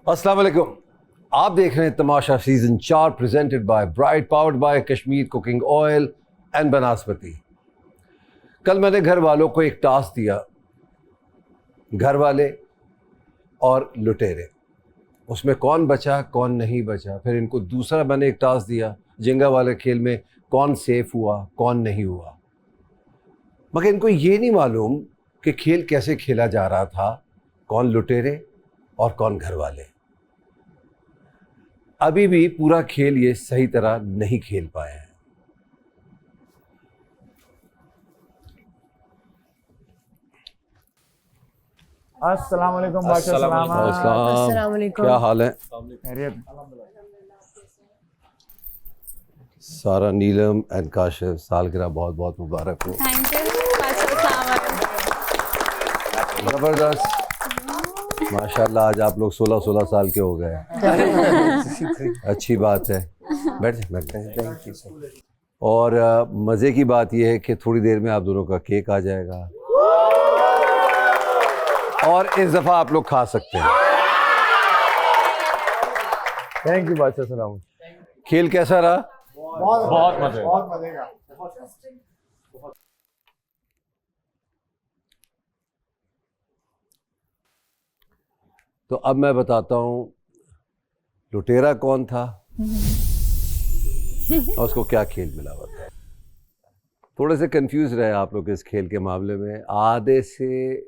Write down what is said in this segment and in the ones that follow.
अस्सलाम वालेकुम। आप देख रहे हैं Tamasha season 4 presented by Bright, powered by Kashmir cooking oil and vanaspati. कल मैंने घर वालों को एक टास्क दिया, घर वाले और लुटेरे, उसमें कौन बचा कौन नहीं बचा। फिर इनको दूसरा मैंने एक टास्क दिया, जिंगा वाले खेल में कौन सेफ हुआ कौन नहीं हुआ। मगर इनको ये नहीं मालूम कि खेल कैसे खेला जा रहा था, कौन लुटेरे और कौन घर वाले। अभी भी पूरा खेल ये सही तरह नहीं खेल पाए हैं। अस्सलाम वालेकुम बादशाह सलाम। अस्सलाम वालेकुम। क्या हाल है? खैरियत। सारा, नीलम एंड काशिफ, सालगिरह बहुत बहुत मुबारक हो। Thank you. ज़बरदस्त, माशाल्लाह। आज आप लोग 16-16 साल के हो गए। अच्छी बात है, बैठे। Thank you. और मज़े की बात यह है कि थोड़ी देर में आप दोनों का केक आ जाएगा और इस दफ़ा आप लोग खा सकते हैं। थैंक यू बादशाह सलाम। खेल कैसा रहा? बहुत मजे का। तो अब मैं बताता हूँ लुटेरा कौन था और उसको क्या खेल मिला हुआ था। थोड़े से कंफ्यूज रहे आप लोग इस खेल के मामले में। आधे से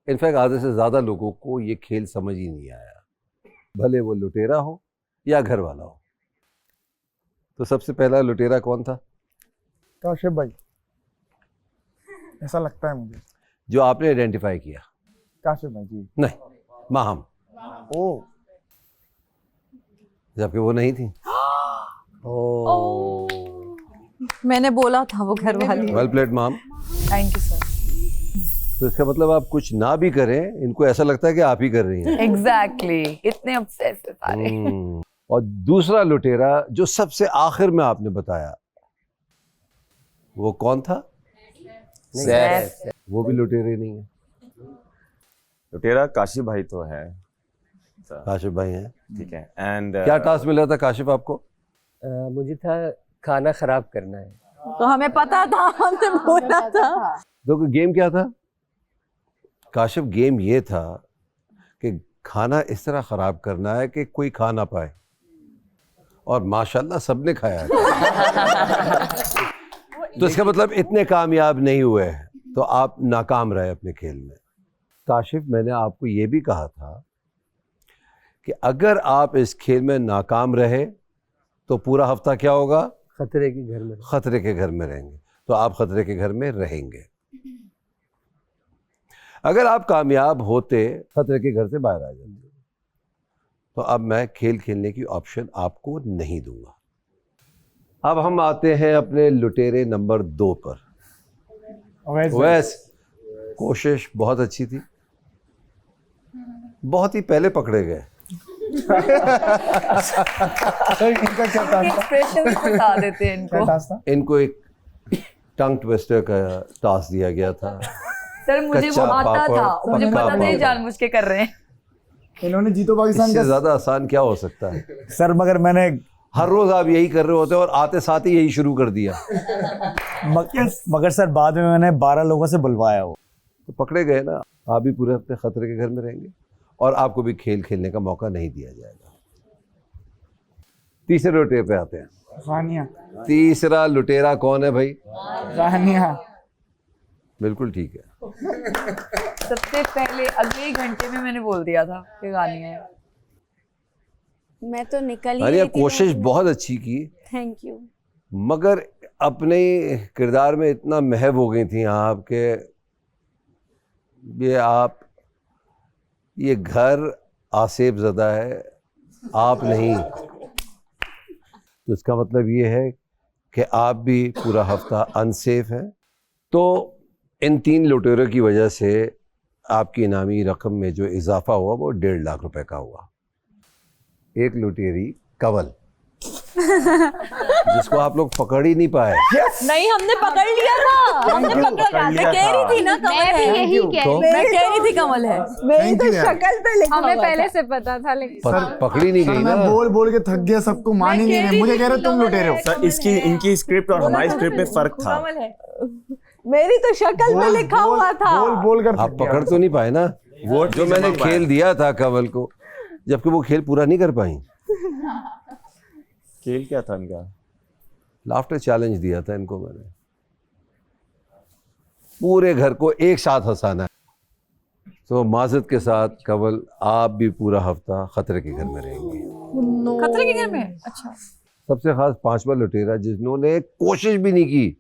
ज़्यादा लोगों को ये खेल समझ ही नहीं आया, भले वो लुटेरा हो या घर वाला हो। तो सबसे पहला लुटेरा कौन था? काशिफ भाई, ऐसा लगता है मुझे। जो आपने आइडेंटिफाई किया? काशिफ भाई जी। नहीं, माहम। ओ, जबकि वो नहीं थी। मैंने बोला था वो घर वाली। वेल प्लेड माम। Thank you sir. तो इसका मतलब आप कुछ ना भी करें, इनको ऐसा लगता है कि आप ही कर रही हैं। एग्जैक्टली, इतने ऑब्सेसिव सारे। और दूसरा लुटेरा जो सबसे आखिर में आपने बताया, वो कौन था? सैफ। वो भी लुटेरे नहीं है। लुटेरा काशिफ भाई तो है। काशिफ भाई हैं, ठीक है। एंड क्या टास्क मिला था काशिफ आपको? मुझे था खाना खराब करना है। तो हमें पता था, हमने बोला था। तो गेम क्या था काशिफ? गेम ये था कि खाना इस तरह ख़राब करना है कि कोई खा ना पाए, और माशाल्लाह सबने खाया। तो इसका मतलब इतने कामयाब नहीं हुए, तो आप नाकाम रहे अपने खेल में। काशिफ, मैंने आपको ये भी कहा था कि अगर आप इस खेल में नाकाम रहे तो पूरा हफ्ता क्या होगा? खतरे के घर में। खतरे के घर में रहेंगे। तो आप खतरे के घर में रहेंगे। अगर आप कामयाब होते, खतरे के घर से बाहर आ जाते। तो अब मैं खेल खेलने की ऑप्शन आपको नहीं दूंगा। अब हम आते हैं अपने लुटेरे नंबर 2 पर। वैस, कोशिश बहुत अच्छी थी, बहुत ही पहले पकड़े गए। इनका क्या टास्क था? एक्सप्रेशन बता देते हैं क्या इनको। टास्क था? इनको एक टंग ट्विस्टर का टास्क दिया गया था। सर मुझे वो कच्चा आता पापड़, था, मुझे पक्का पता था ये पापड़। जानबूझ के कर रहे हैं। इन्होंने जीतो पाकिस्तान इससे का। ज्यादा आसान क्या हो सकता है? सर मगर मैंने हर रोज आप यही कर रहे होते और आते साथ ही यही शुरू कर दिया। मगर सर बाद में मैंने 12 लोगों से बुलवाया हो। तो पकड़े गए ना। आप भी पूरे हफ्ते खतरे के घर में रहेंगे और आपको भी खेल खेलने का मौका नहीं दिया जाएगा। तीसरे लुटेरे पे आते हैं। रानिया। तीसरा लुटेरा कौन है भाई? रानिया। बिल्कुल ठीक है। सबसे पहले अगले घंटे में मैंने बोल दिया था कि गानी है। मैं तो निकल ही अरे रही थी कोशिश रोड में। बहुत अच्छी की, थैंक यू। मगर अपने किरदार में इतना महव हो गई थी आप के ये घर आसेब ज़दा है, आप नहीं। तो इसका मतलब ये है कि आप भी पूरा हफ्ता अनसेफ है। तो इन 3 लुटेरों की वजह से आपकी इनामी रकम में जो इजाफा हुआ वो 1.5 लाख रुपए का हुआ। एक लुटेरी कंवल जिसको आप लोग पकड़ ही नहीं पाए। नहीं, हमने पकड़ लिया था, हमने पकड़ लिया। मैं कह रही थी ना कमल मैं भी है। यही कह रही मैं कह रही थी कमल है। मेरी तो शक्ल पे लिखा हमें हुआ पहले था। से पता था, लेकिन पकड़ी नहीं गई ना। मैं बोल बोल के थक गया, सबको मान ही नहीं रहे, मुझे कह रहे तुम लुटेरे हो। सर इसकी इनकी स्क्रिप्ट और हमारी स्क्रिप्ट में फर्क था। कमल है। मेरी तो शक्ल पे लिखा हुआ था। बोल बोल कर आप पकड़ तो नहीं पाए ना वो जो मैंने खेल दिया था कमल को, जबकि वो खेल पूरा नहीं कर पाई। खेल क्या था इनका? लाफ्टर चैलेंज दिया था इनको मैंने, पूरे घर को एक साथ हंसाना है। तो माजरत के साथ कमल, आप भी पूरा हफ्ता खतरे के घर में रहेंगे। खतरे के घर में? अच्छा। सबसे खास पांचवा लुटेरा जिन्होंने कोशिश भी नहीं की,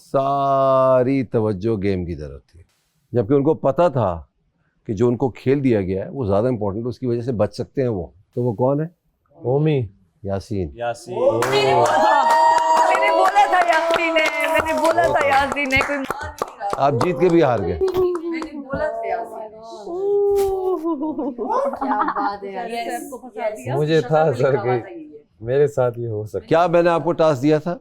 सारी तवज्जो गेम की तरफ थी, जबकि उनको पता था कि जो उनको खेल दिया गया है वो ज़्यादा इंपॉर्टेंट है, उसकी वजह से बच सकते हैं वो। तो वो कौन है? ओमी। यासीन। मैंने बोला था यासीन है, मैंने बोला था यासीन है, कोई मान नहीं रहा। आप जीत के भी हार गए। मैंने बोला था यासीन। क्या बात है यार। ये सबको फंसा दिया। मुझे था सर लिखा हुआ कि था ये। मेरे साथ ये हो सकता क्या मैंने आपको टास्क दिया था?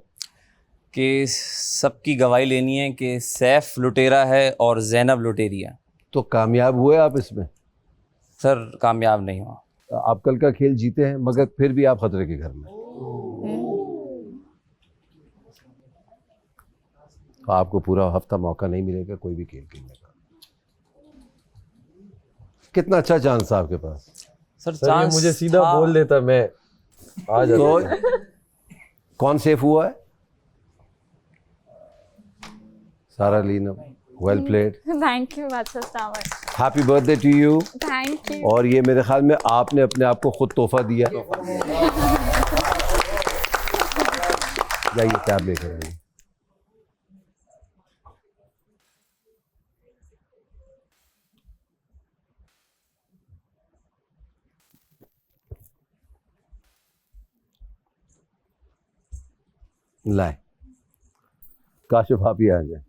कि सबकी गवाही लेनी है कि सैफ लुटेरा है और जैनब लुटेरी है। तो कामयाब हुए आप इसमें? सर कामयाब नहीं हुआ। आप कल का खेल जीते हैं, मगर फिर भी आप खतरे के घर में। तो आपको पूरा हफ्ता मौका नहीं मिलेगा कोई भी खेल खेलने का। कितना अच्छा चांस था आपके पास। सर सर, ये चांस मुझे सीधा था। बोल देता मैं आ जाता। तो कौन सेफ हुआ है? Sara Leena, well played, thank you Badshah सावर, happy birthday to you. Thank you. और ये मेरे ख्याल में आपने अपने आप को खुद तोहफा दिया। जाइए टैब लेकर आइए। लाए काशिफ, आप ही आ जाए।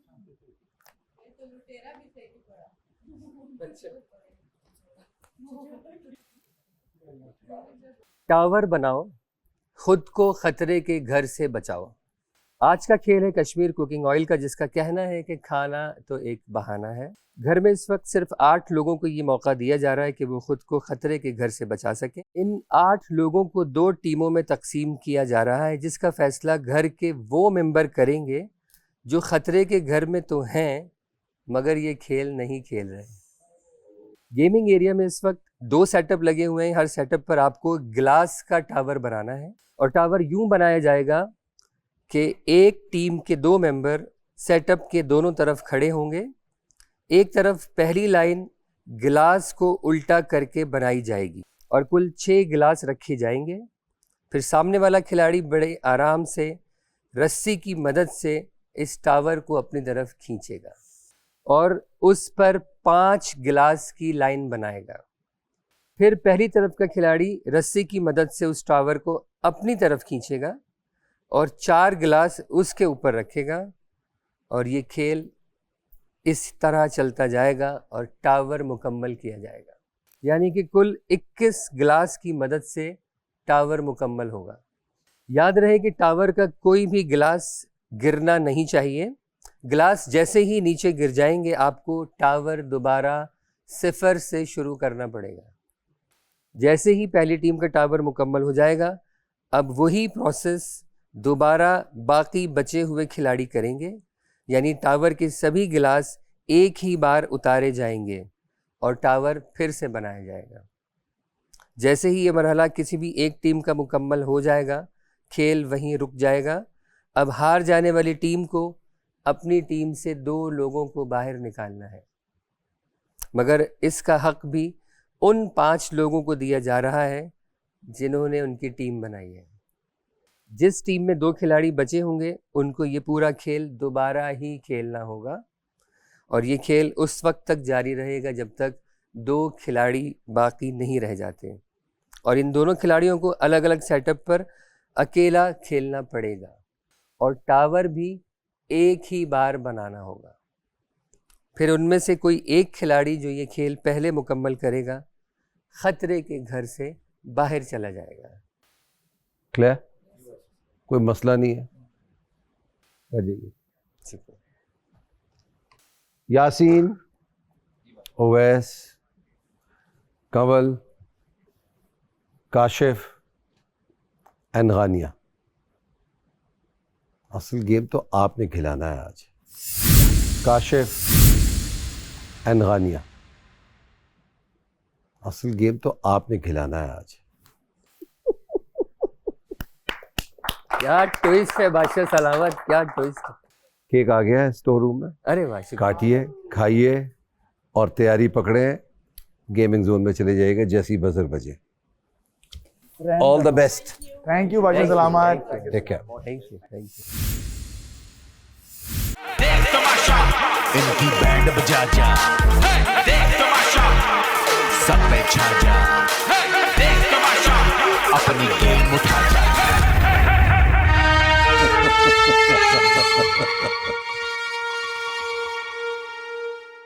टावर बनाओ, खुद को खतरे के घर से बचाओ। आज का खेल है कश्मीर कुकिंग ऑयल का, जिसका कहना है कि खाना तो एक बहाना है। घर में इस वक्त सिर्फ 8 लोगों को ये मौका दिया जा रहा है कि वो खुद को खतरे के घर से बचा सकें। इन 8 लोगों को 2 टीमों में तकसीम किया जा रहा है, जिसका फैसला घर के वो मेंबर करेंगे जो खतरे के घर में तो हैं मगर ये खेल नहीं खेल रहे। गेमिंग एरिया में इस वक्त 2 सेटअप लगे हुए हैं। हर सेटअप पर आपको ग्लास का टावर बनाना है, और टावर यूं बनाया जाएगा कि एक टीम के 2 मेंबर सेटअप के दोनों तरफ खड़े होंगे। एक तरफ पहली लाइन गिलास को उल्टा करके बनाई जाएगी और कुल 6 गिलास रखे जाएंगे। फिर सामने वाला खिलाड़ी बड़े आराम से रस्सी की मदद से इस टावर को अपनी तरफ खींचेगा और उस पर 5 गिलास की लाइन बनाएगा। फिर पहली तरफ का खिलाड़ी रस्सी की मदद से उस टावर को अपनी तरफ खींचेगा और 4 गिलास उसके ऊपर रखेगा, और ये खेल इस तरह चलता जाएगा और टावर मुकम्मल किया जाएगा। यानी कि कुल 21 गिलास की मदद से टावर मुकम्मल होगा। याद रहे कि टावर का कोई भी गिलास गिरना नहीं चाहिए। गिलास जैसे ही नीचे गिर जाएंगे आपको टावर दोबारा 0 से शुरू करना पड़ेगा। जैसे ही पहली टीम का टावर मुकम्मल हो जाएगा, अब वही प्रोसेस दोबारा बाकी बचे हुए खिलाड़ी करेंगे। यानी टावर के सभी गिलास एक ही बार उतारे जाएंगे और टावर फिर से बनाया जाएगा। जैसे ही ये मरहला किसी भी एक टीम का मुकम्मल हो जाएगा, खेल वहीं रुक जाएगा। अब हार जाने वाली टीम को अपनी टीम से 2 लोगों को बाहर निकालना है, मगर इसका हक भी उन 5 लोगों को दिया जा रहा है जिन्होंने उनकी टीम बनाई है। जिस टीम में 2 खिलाड़ी बचे होंगे उनको ये पूरा खेल दोबारा ही खेलना होगा, और ये खेल उस वक्त तक जारी रहेगा जब तक 2 खिलाड़ी बाकी नहीं रह जाते, और इन दोनों खिलाड़ियों को अलग अलग सेटअप पर अकेला खेलना पड़ेगा, और टावर भी एक ही बार बनाना होगा। फिर उनमें से कोई एक खिलाड़ी जो ये खेल पहले मुकम्मल करेगा खतरे के घर से बाहर चला जाएगा। क्लियर? कोई मसला नहीं है, आ जाइए। ठीक है। यासीन, ओवैस, कंवल, काशिफ एंड गानिया, असल गेम तो आपने खिलाना है आज। काशिफ एंड गानिया, असल गेम तो आपने खिलाना है आज। क्या ट्विस्ट है बादशाह सलामत, क्या ट्विस्ट। केक आ गया है स्टोर रूम में, अरे वाह, शुक्रिया। काटिए, खाइए और तैयारी पकड़े, गेमिंग जोन में चले जाइएगा जैसी बजर बजे। All the best, thank you बादशाह सलामत। Take care. Thank you, thank you. इनकी बैंड बजा जा, देख तमाशा, सब पे छा जा, देख तमाशा, अपनी गेम उठा जा।